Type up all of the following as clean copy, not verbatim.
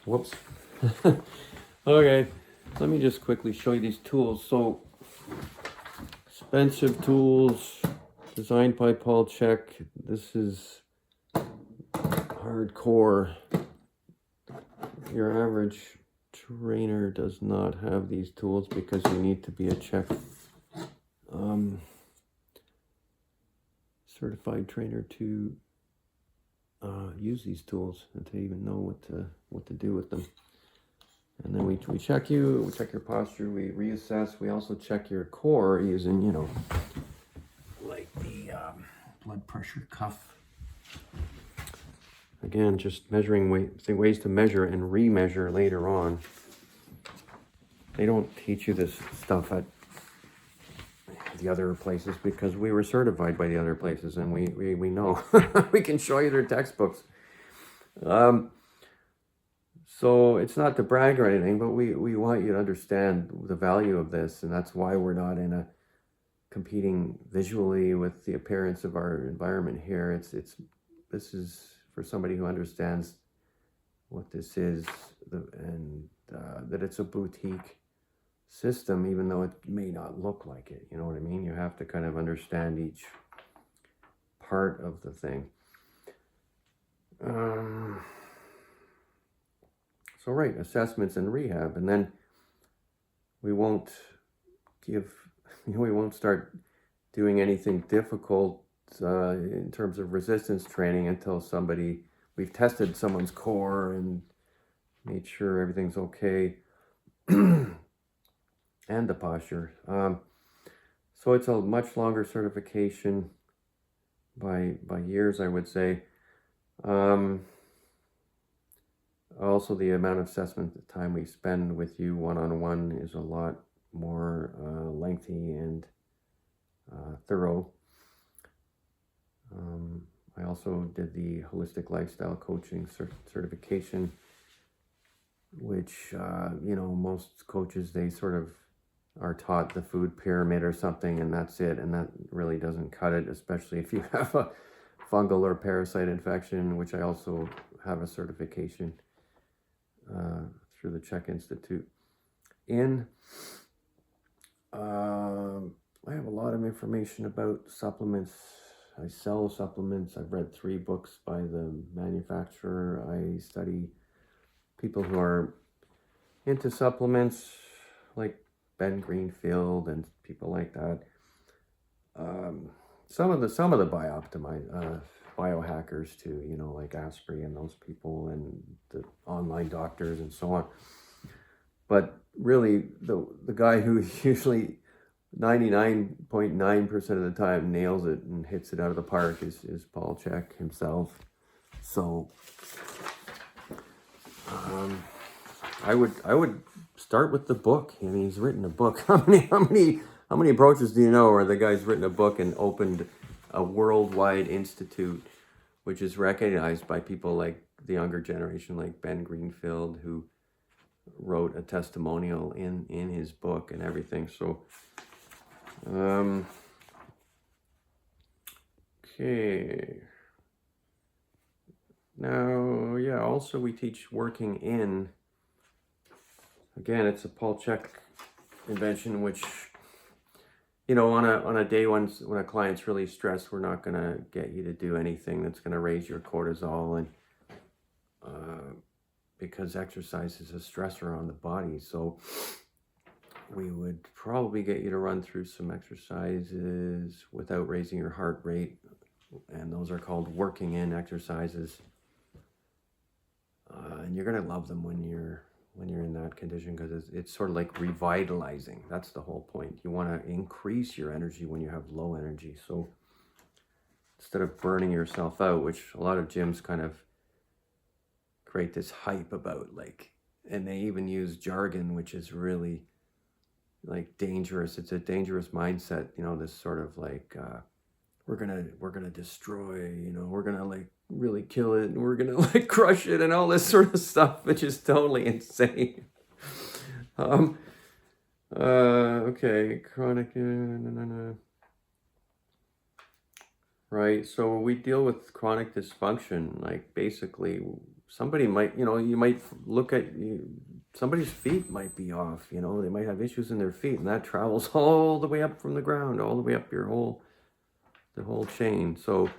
Whoops. Okay, let me just quickly show you these tools. So, expensive tools designed by C.H.E.K. This is hardcore. Your average trainer does not have these tools because you need to be a C.H.E.K. certified trainer to use these tools and to even know what to do with them. And then we check you, we check your posture, we reassess. We also check your core using, like the blood pressure cuff. Again, just measuring ways to measure and remeasure later on. They don't teach you this stuff at the other places because we were certified by the other places, and we know. We can show you their textbooks. So it's not to brag or anything, but we want you to understand the value of this, and that's why we're not in a competing visually with the appearance of our environment here. This is for somebody who understands what this is, and that it's a boutique system, even though it may not look like it. You know what I mean? You have to kind of understand each part of the thing. So right, assessments and rehab, and then we won't start doing anything difficult in terms of resistance training until we've tested someone's core and made sure everything's okay, and the posture. So it's a much longer certification by years, I would say. Also, the amount of assessment time we spend with you one-on-one is a lot more lengthy and thorough. I also did the holistic lifestyle coaching certification, which, most coaches, they sort of are taught the food pyramid or something, and that's it. And that really doesn't cut it, especially if you have a fungal or parasite infection, which I also have a certification through the C.H.E.K Institute. I have a lot of information about supplements. I sell supplements. I've read 3 books by the manufacturer. I study people who are into supplements, like Ben Greenfield and people like that. Some of the biohackers too, like Asprey and those people, and the online doctors and so on. But really, the guy who usually 99.9% of the time nails it and hits it out of the park is C.H.E.K himself. So I would start with the book. I mean, he's written a book. How many approaches do you know where the guy's written a book and opened a worldwide institute, which is recognized by people like the younger generation, like Ben Greenfield, who wrote a testimonial in his book and everything. So, okay. Now, yeah, also we teach working in. Again, it's a C.H.E.K invention, which, on a day when a client's really stressed, we're not going to get you to do anything that's going to raise your cortisol, and because exercise is a stressor on the body. So we would probably get you to run through some exercises without raising your heart rate, and those are called working in exercises. And you're going to love them when you're in that condition, because it's sort of like revitalizing. That's the whole point. You want to increase your energy when you have low energy. So instead of burning yourself out, which a lot of gyms kind of create this hype about, and they even use jargon, which is really dangerous. It's a dangerous mindset, this sort of we're gonna destroy, we're gonna really kill it, and we're gonna crush it, and all this sort of stuff, which is totally insane. Okay, chronic, right? So we deal with chronic dysfunction, basically somebody might, you might look at somebody's feet might be off, they might have issues in their feet, and that travels all the way up from the ground, all the way up the whole chain. So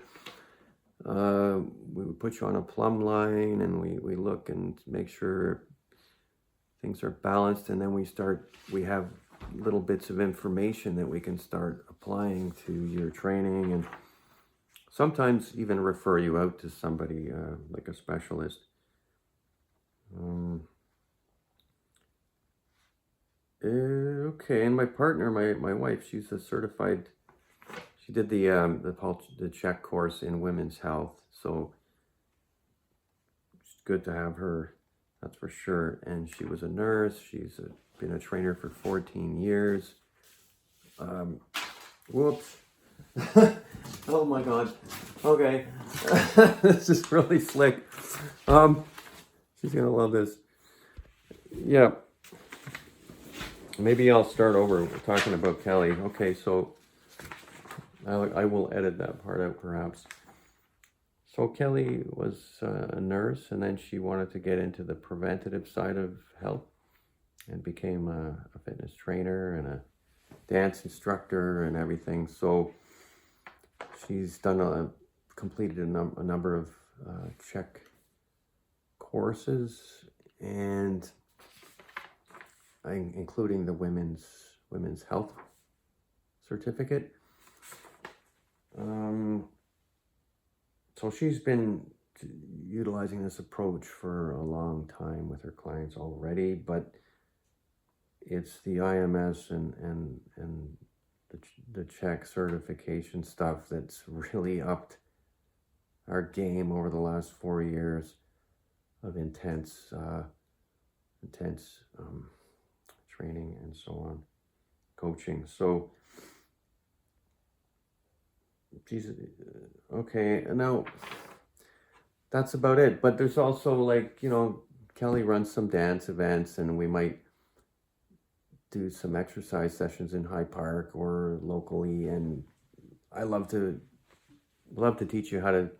we would put you on a plumb line, and we look and make sure things are balanced, and then we have little bits of information that we can start applying to your training, and sometimes even refer you out to somebody like a specialist. Okay, and my partner, my wife, she's a certified. She did the C.H.E.K course in women's health, so it's good to have her. That's for sure. And she was a nurse. She's been a trainer for 14 years. Whoops. Oh my God. Okay. This is really slick. She's gonna love this. Yeah. Maybe I'll start over talking about Kelly. Okay, so I will edit that part out perhaps. So Kelly was a nurse, and then she wanted to get into the preventative side of health and became a fitness trainer and a dance instructor and everything. So she's completed a number of C.H.E.K courses, and including the women's health certificate. So she's been utilizing this approach for a long time with her clients already, but it's the IMS and the C.H.E.K certification stuff that's really upped our game over the last 4 years of intense training and so on, coaching. So geez, okay, now that's about it. But there's also, like, Kelly runs some dance events, and we might do some exercise sessions in High Park or locally, and I love to teach you how to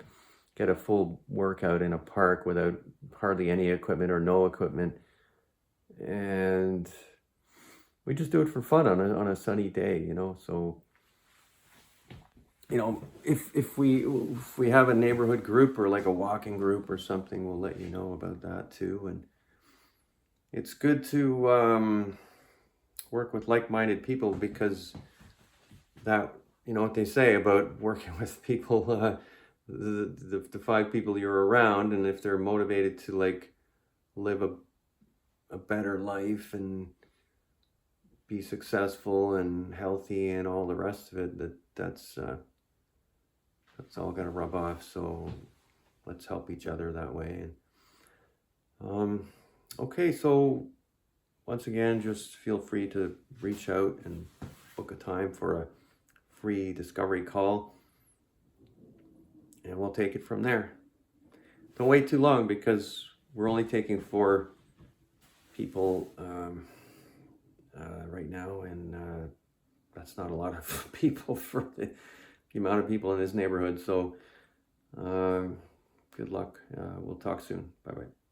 get a full workout in a park without hardly any equipment or no equipment, and we just do it for fun on a sunny day, so if we have a neighborhood group or like a walking group or something, we'll let you know about that too. And it's good to work with like-minded people, because that, what they say about working with people, the 5 people you're around, and if they're motivated to like live a better life and be successful and healthy and all the rest of it, that's all gonna rub off. So let's help each other that way. And okay, so once again, just feel free to reach out and book a time for a free discovery call, and we'll take it from there. Don't wait too long, because we're only taking 4 people right now, and that's not a lot of people for the amount of people in this neighborhood. So good luck. We'll talk soon. Bye-bye.